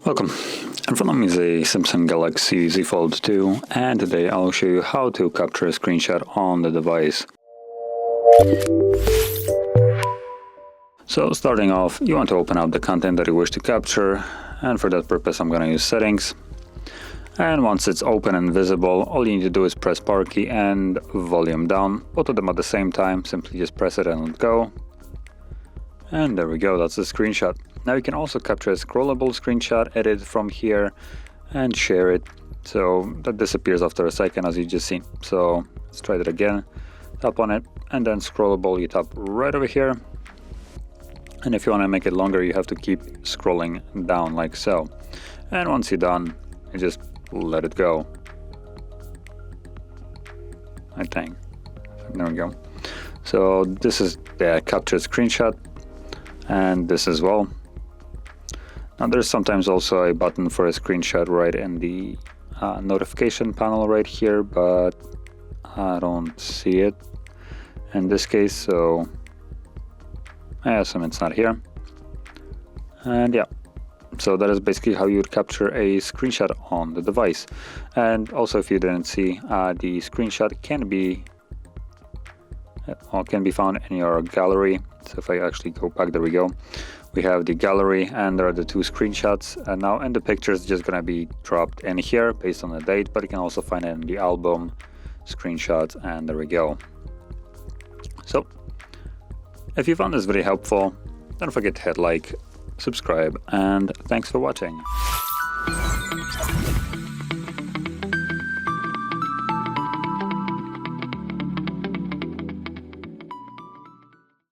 Welcome. In front of me is a Samsung Galaxy Z Fold 2, and today I'll show you how to capture a screenshot on the device. So starting off, you want to open up the content that you wish to capture, and for that purpose I'm going to use settings. And once it's open and visible, all you need to do is press power key and volume down, both of them at the same time. Simply just press it and let go. And there we go, that's the screenshot. Now you can also capture a scrollable screenshot, edit from here and share it. So that disappears after a second, as you just seen. So let's try that again. Tap on it and then scrollable, you tap right over here. And if you want to make it longer, you have to keep scrolling down like so. And once you're done, you just let it go. I think. There we go. So this is the captured screenshot, and this as well. Now there's sometimes also a button for a screenshot right in the notification panel right here, but I don't see it in this case, so I assume it's not here. And yeah, so that is basically how you would capture a screenshot on the device. And also, if you didn't see, the screenshot can be found in your gallery. So if I actually go back, there we go. We have the gallery and there are the two screenshots. And now in the picture, it's just going to be dropped in here based on the date, but you can also find it in the album screenshots, and there we go. So if you found this video helpful, don't forget to hit like, subscribe, and thanks for watching.